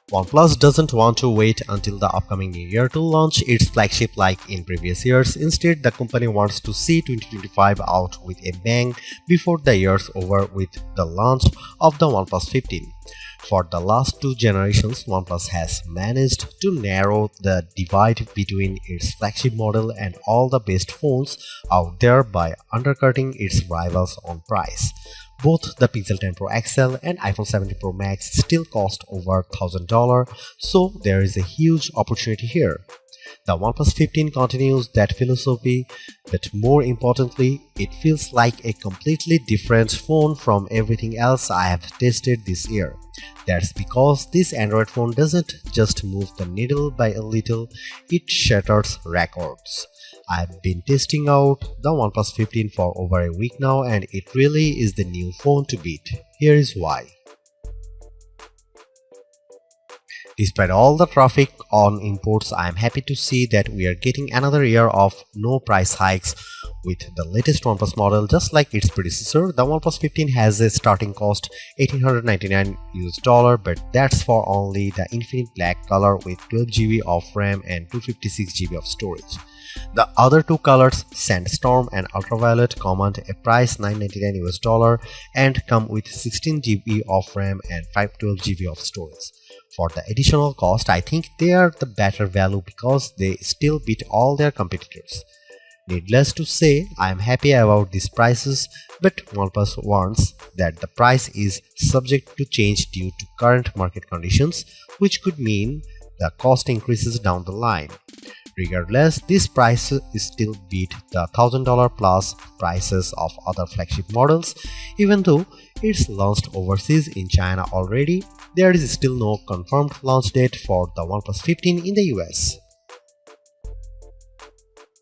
OnePlus doesn't want to wait until the upcoming new year to launch its flagship like in previous years. Instead, the company wants to see 2025 out with a bang before the year's over with the launch of the OnePlus 15. For the last two generations, OnePlus has managed to narrow the divide between its flagship model and all the best phones out there by undercutting its rivals on price. Both the Pixel 10 Pro XL and iPhone 17 Pro Max still cost over $1,000, so there is a huge opportunity here. The OnePlus 15 continues that philosophy, but more importantly, it feels like a completely different phone from everything else I have tested this year. That's because this Android phone doesn't just move the needle by a little, it shatters records. I've been testing out the OnePlus 15 for over a week now and it really is the new phone to beat. Here is why. Despite all the traffic on imports, I am happy to see that we are getting another year of no price hikes with the latest OnePlus model. Just like its predecessor, the OnePlus 15 has a starting cost $1,899 but that's for only the infinite black color with 12GB of RAM and 256GB of storage. The other two colors, Sandstorm and Ultraviolet, command a price $999 and come with 16GB of RAM and 512GB of storage. For the additional cost, I think they are the better value because they still beat all their competitors. Needless to say, I am happy about these prices, but OnePlus warns that the price is subject to change due to current market conditions, which could mean the cost increases down the line. Regardless, this price still beat the $1,000 plus prices of other flagship models. Even though it's launched overseas in China already, there is still no confirmed launch date for the OnePlus 15 in the US.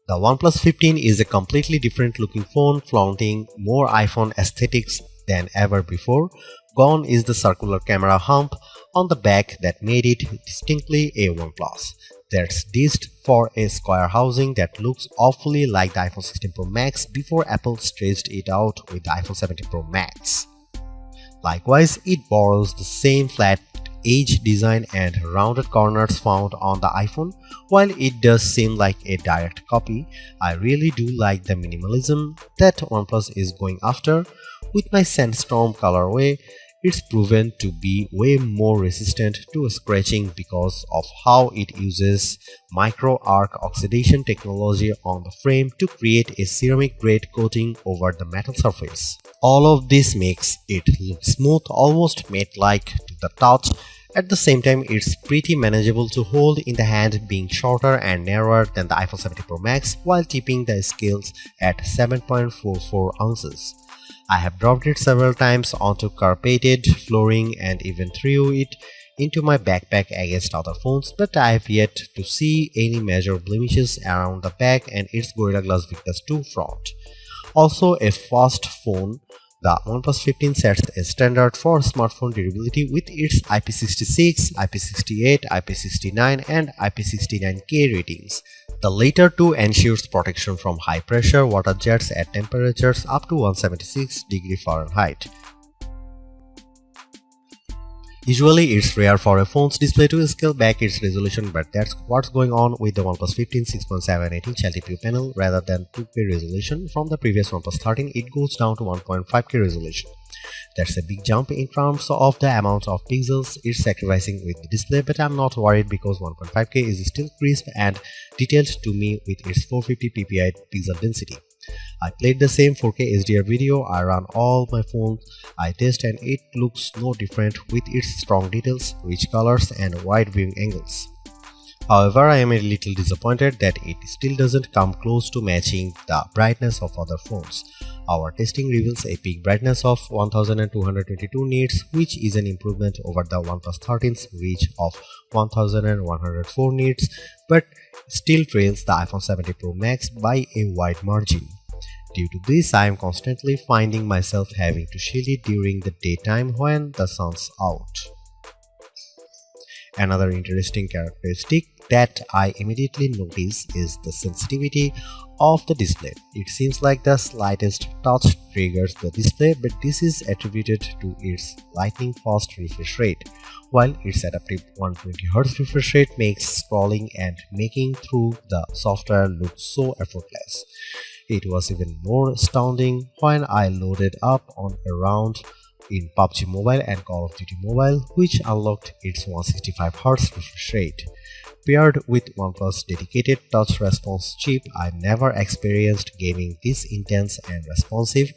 The OnePlus 15 is a completely different looking phone, flaunting more iPhone aesthetics than ever before. Gone is the circular camera hump on the back that made it distinctly a OnePlus. That's dished for a square housing that looks awfully like the iPhone 16 Pro Max before Apple stretched it out with the iPhone 17 Pro Max. Likewise, it borrows the same flat edge design and rounded corners found on the iPhone. While it does seem like a direct copy, I really do like the minimalism that OnePlus is going after. With my Sandstorm colorway, it's proven to be way more resistant to scratching because of how it uses micro arc oxidation technology on the frame to create a ceramic grade coating over the metal surface. All of this makes it look smooth, almost matte-like to the touch. At the same time, it's pretty manageable to hold in the hand, being shorter and narrower than the iPhone 17 Pro Max while keeping the scales at 7.44 ounces. I have dropped it several times onto carpeted flooring and even threw it into my backpack against other phones, but I have yet to see any major blemishes around the back and its Gorilla Glass Victus 2 front. Also a fast phone, the OnePlus 15 sets a standard for smartphone durability with its IP66, IP68, IP69 and IP69K ratings. The latter two ensures protection from high pressure water jets at temperatures up to 176°F. Usually, it's rare for a phone's display to scale back its resolution, but that's what's going on with the OnePlus 15 6.78-inch LTPO panel. Rather than 2K resolution from the previous OnePlus 13, it goes down to 1.5K resolution. That's a big jump in terms of the amount of pixels it's sacrificing with the display, but I'm not worried because 1.5K is still crisp and detailed to me with its 450 ppi pixel density. I played the same 4K HDR video, I run all my phones I test and it looks no different with its strong details, rich colors and wide viewing angles. However, I am a little disappointed that it still doesn't come close to matching the brightness of other phones. Our testing reveals a peak brightness of 1222 nits, which is an improvement over the OnePlus 13's reach of 1104 nits, but still trails the iPhone 17 Pro Max by a wide margin. Due to this, I am constantly finding myself having to shield it during the daytime when the sun's out. Another interesting characteristic that I immediately notice is the sensitivity of the display. It seems like the slightest touch triggers the display, but this is attributed to its lightning fast refresh rate, while its adaptive 120Hz refresh rate makes scrolling and making through the software look so effortless. It was even more astounding when I loaded up on a round in PUBG Mobile and Call of Duty Mobile, which unlocked its 165Hz refresh rate. Paired with OnePlus dedicated touch response chip, I never experienced gaming this intense and responsive.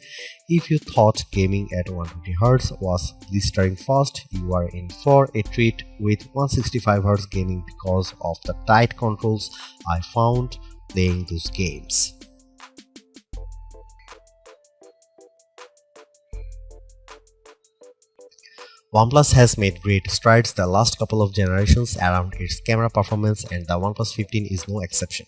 If you thought gaming at 120Hz was blistering fast, you are in for a treat with 165Hz gaming because of the tight controls I found playing those games. OnePlus has made great strides the last couple of generations around its camera performance, and the OnePlus 15 is no exception.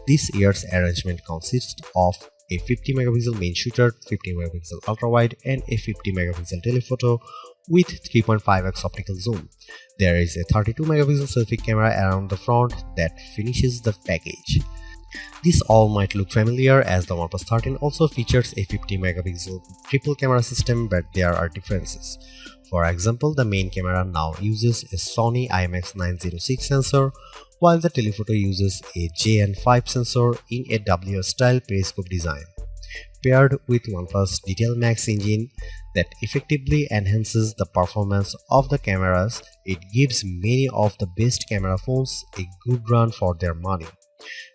This year's arrangement consists of a 50 megapixel main shooter, 50 megapixel ultra-wide, and a 50 megapixel telephoto with 3.5x optical zoom. There is a 32 megapixel selfie camera around the front that finishes the package. This all might look familiar as the OnePlus 13 also features a 50 megapixel triple camera system, but there are differences. For example, the main camera now uses a Sony IMX906 sensor, while the telephoto uses a JN5 sensor in a WS-style periscope design. Paired with OnePlus Detail Max engine that effectively enhances the performance of the cameras, it gives many of the best camera phones a good run for their money.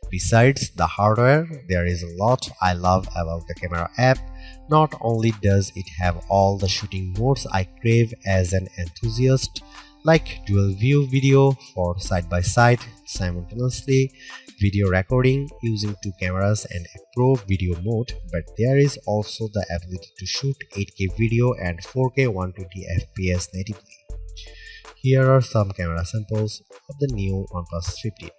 Besides the hardware, there is a lot I love about the camera app. Not only does it have all the shooting modes I crave as an enthusiast, like dual view video for side-by-side simultaneously, video recording using two cameras and a pro video mode, but there is also the ability to shoot 8K video and 4K 120fps natively. Here are some camera samples of the new OnePlus 15.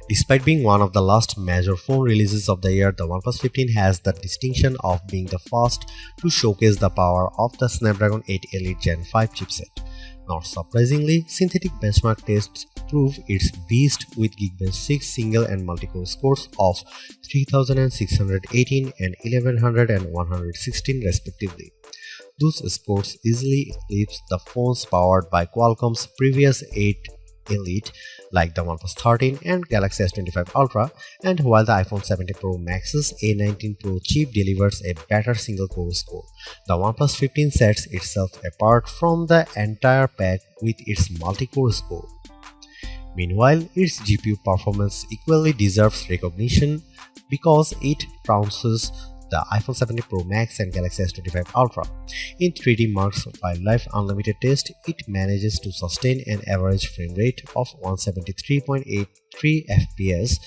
Despite being one of the last major phone releases of the year, the OnePlus 15 has the distinction of being the first to showcase the power of the Snapdragon 8 Elite Gen 5 chipset. Not surprisingly, synthetic benchmark tests prove its beast with Geekbench 6 single and multi-core scores of 3618 and 1100 and 116 respectively. Those scores easily eclipse the phones powered by Qualcomm's previous 8 Elite like the OnePlus 13 and Galaxy S25 Ultra, and while the iPhone 17 Pro Max's A19 Pro chip delivers a better single-core score, the OnePlus 15 sets itself apart from the entire pack with its multi-core score. Meanwhile, its GPU performance equally deserves recognition because it trounces the iPhone 17 Pro Max and Galaxy S25 Ultra. In 3D Mark's Wildlife Unlimited test, it manages to sustain an average frame rate of 173.83 FPS,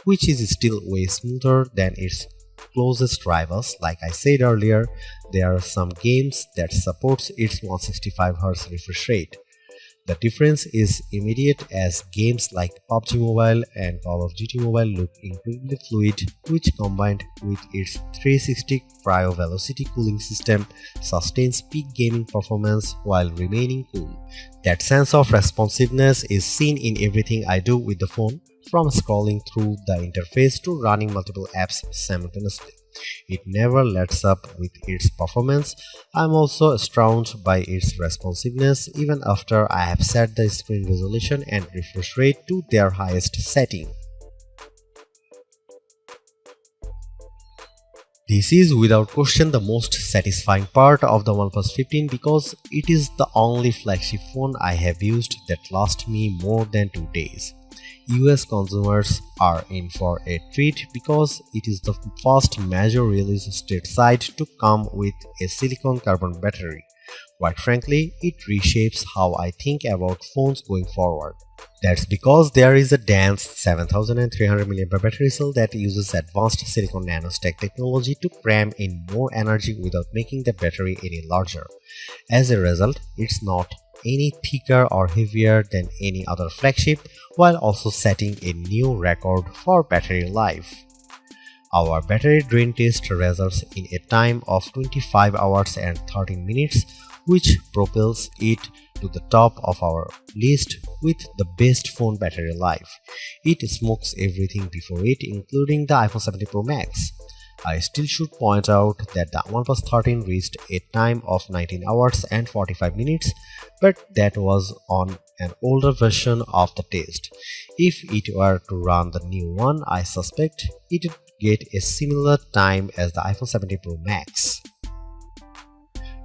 which is still way smoother than its closest rivals. Like I said earlier, there are some games that supports its 165Hz refresh rate. The difference is immediate as games like PUBG Mobile and Call of Duty Mobile look incredibly fluid, which combined with its 360 cryo velocity cooling system sustains peak gaming performance while remaining cool. That sense of responsiveness is seen in everything I do with the phone, from scrolling through the interface to running multiple apps simultaneously. It never lets up with its performance. I'm also astounded by its responsiveness even after I have set the screen resolution and refresh rate to their highest setting. This is without question the most satisfying part of the OnePlus 15 because it is the only flagship phone I have used that lasts me more than 2 days. US consumers are in for a treat because it is the first major release stateside to come with a silicon carbon battery. Quite frankly, it reshapes how I think about phones going forward. That's because there is a dense 7300 mAh battery cell that uses advanced silicon nanostack technology to cram in more energy without making the battery any larger. As a result, it's not any thicker or heavier than any other flagship, while also setting a new record for battery life. Our battery drain test results in a time of 25 hours and 13 minutes, which propels it to the top of our list with the best phone battery life. It smokes everything before it, including the iPhone 17 Pro Max. I still should point out that the OnePlus 13 reached a time of 19 hours and 45 minutes, but that was on an older version of the test. If it were to run the new one, I suspect it would get a similar time as the iPhone 17 Pro Max.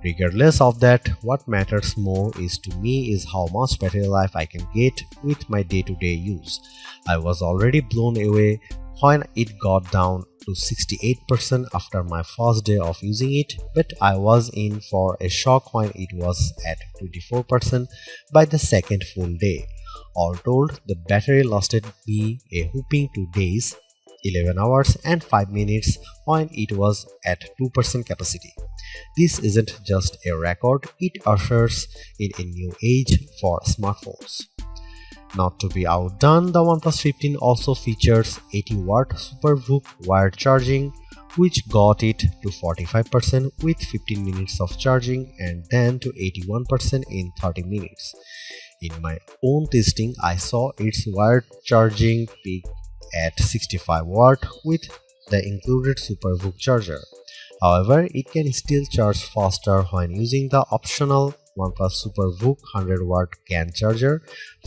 Regardless of that, what matters more to me is how much battery life I can get with my day-to-day use. I was already blown away when it got down to 68% after my first day of using it, but I was in for a shock when it was at 24% by the second full day. All told, the battery lasted me a whopping 2 days, 11 hours and 5 minutes when it was at 2% capacity. This isn't just a record, it ushers in a new age for smartphones. Not to be outdone, the OnePlus 15 also features 80-watt SuperVOOC wired charging, which got it to 45% with 15 minutes of charging and then to 81% in 30 minutes. In my own testing, I saw its wired charging peak at 65 watt with the included SuperVOOC charger. However, it can still charge faster when using the optional OnePlus SuperVOOC 100-watt CAN charger.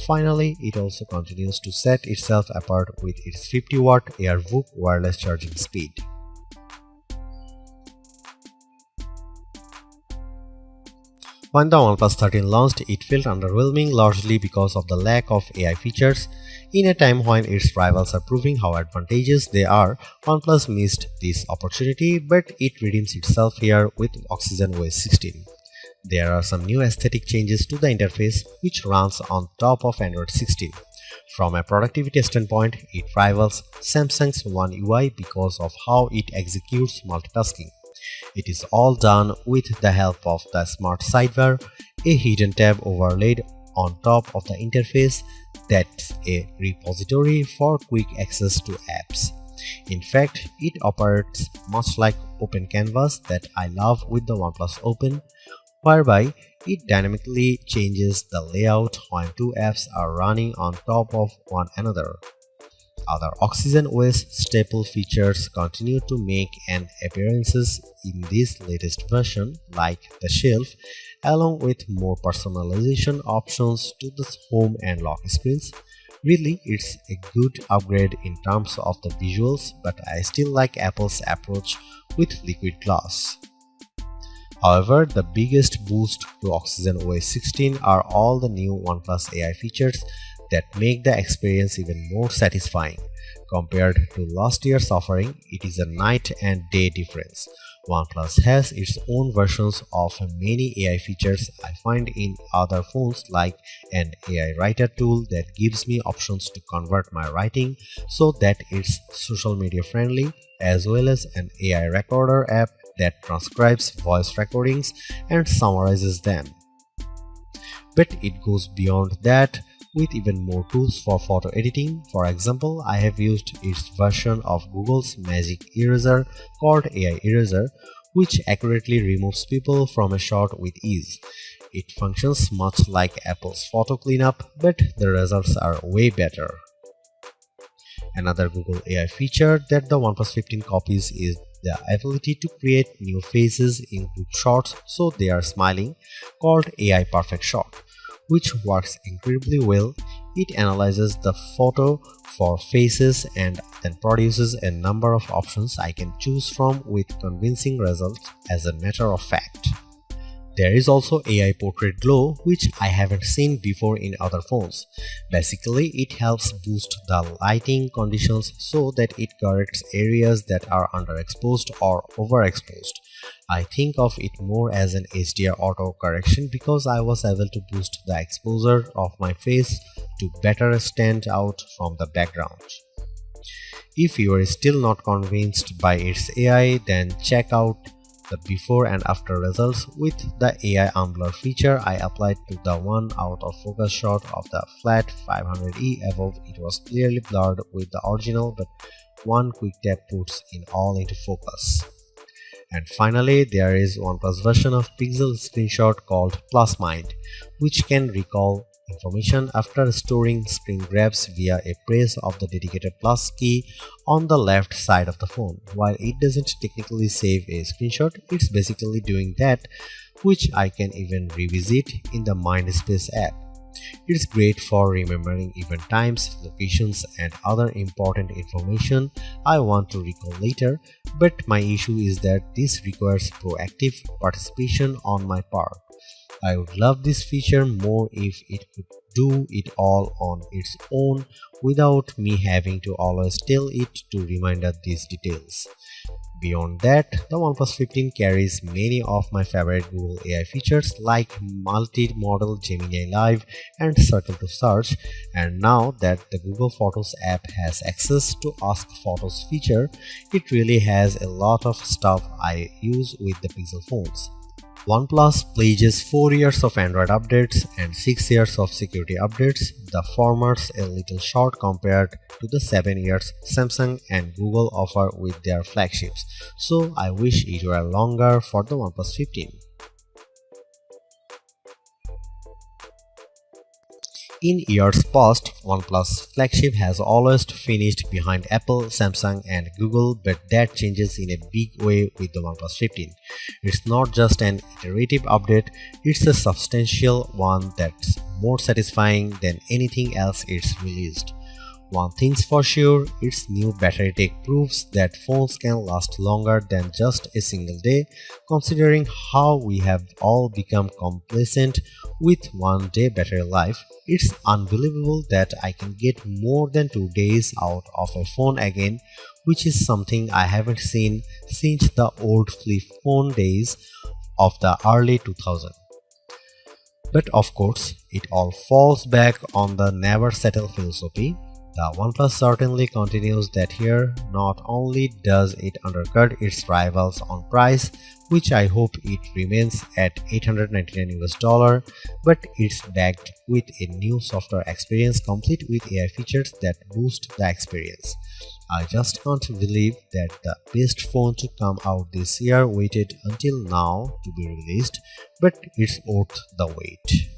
Finally, it also continues to set itself apart with its 50-watt AirVOOC wireless charging speed. When the OnePlus 13 launched, it felt underwhelming largely because of the lack of AI features. In a time when its rivals are proving how advantageous they are, OnePlus missed this opportunity, but it redeems itself here with Oxygen OS 16. There are some new aesthetic changes to the interface which runs on top of Android 16. From a productivity standpoint, it rivals Samsung's One UI because of how it executes multitasking. It is all done with the help of the Smart Sidebar, a hidden tab overlaid on top of the interface that's a repository for quick access to apps. In fact, it operates much like Open Canvas that I love with the OnePlus Open, whereby it dynamically changes the layout when two apps are running on top of one another. Other Oxygen OS staple features continue to make an appearances in this latest version, like the shelf, along with more personalization options to the home and lock screens. Really, it's a good upgrade in terms of the visuals, but I still like Apple's approach with liquid glass. However, the biggest boost to Oxygen OS 16 are all the new OnePlus AI features that make the experience even more satisfying. Compared to last year's offering, it is a night and day difference. OnePlus has its own versions of many AI features I find in other phones, like an AI writer tool that gives me options to convert my writing so that it's social media friendly, as well as an AI recorder app that transcribes voice recordings and summarizes them. But it goes beyond that with even more tools for photo editing. For example, I have used its version of Google's Magic Eraser called AI Eraser, which accurately removes people from a shot with ease. It functions much like Apple's photo cleanup, but the results are way better. Another Google AI feature that the OnePlus 15 copies is the ability to create new faces in group shots so they are smiling, called AI Perfect Shot, which works incredibly well. It analyzes the photo for faces and then produces a number of options I can choose from with convincing results. As a matter of fact, there is also AI Portrait Glow, which I haven't seen before in other phones. Basically, it helps boost the lighting conditions so that it corrects areas that are underexposed or overexposed. I think of it more as an HDR auto correction because I was able to boost the exposure of my face to better stand out from the background. If you are still not convinced by its AI, then check out the before and after results. With the AI unblur feature I applied to the one out of focus shot of the flat 500E above, it was clearly blurred with the original, but one quick tap puts it all into focus. And finally, there is OnePlus version of Pixel Screenshot called Plus Mind, which can recall information after storing screen grabs via a press of the dedicated plus key on the left side of the phone. While it doesn't technically save a screenshot, it's basically doing that, which I can even revisit in the Mindspace app. It's great for remembering event times, locations, and other important information I want to recall later, but my issue is that this requires proactive participation on my part. I would love this feature more if it could do it all on its own without me having to always tell it to remind us these details. Beyond that, the OnePlus 15 carries many of my favorite Google AI features like multi-modal Gemini Live and Circle to Search, and now that the Google Photos app has access to Ask Photos feature, it really has a lot of stuff I use with the Pixel phones. OnePlus pledges 4 years of Android updates and 6 years of security updates, the former's a little short compared to the 7 years Samsung and Google offer with their flagships, so I wish it were longer for the OnePlus 15. In years past, OnePlus flagship has always finished behind Apple, Samsung and Google, but that changes in a big way with the OnePlus 15. It's not just an iterative update, it's a substantial one that's more satisfying than anything else it's released. One thing's for sure, its new battery tech proves that phones can last longer than just a single day. Considering how we have all become complacent with 1 day battery life, it's unbelievable that I can get more than 2 days out of a phone again, which is something I haven't seen since the old flip phone days of the early 2000s. But of course, it all falls back on the never settle philosophy. The OnePlus certainly continues that here. Not only does it undercut its rivals on price, which I hope it remains at $899 but it's backed with a new software experience complete with AI features that boost the experience. I just can't believe that the best phone to come out this year waited until now to be released, but it's worth the wait.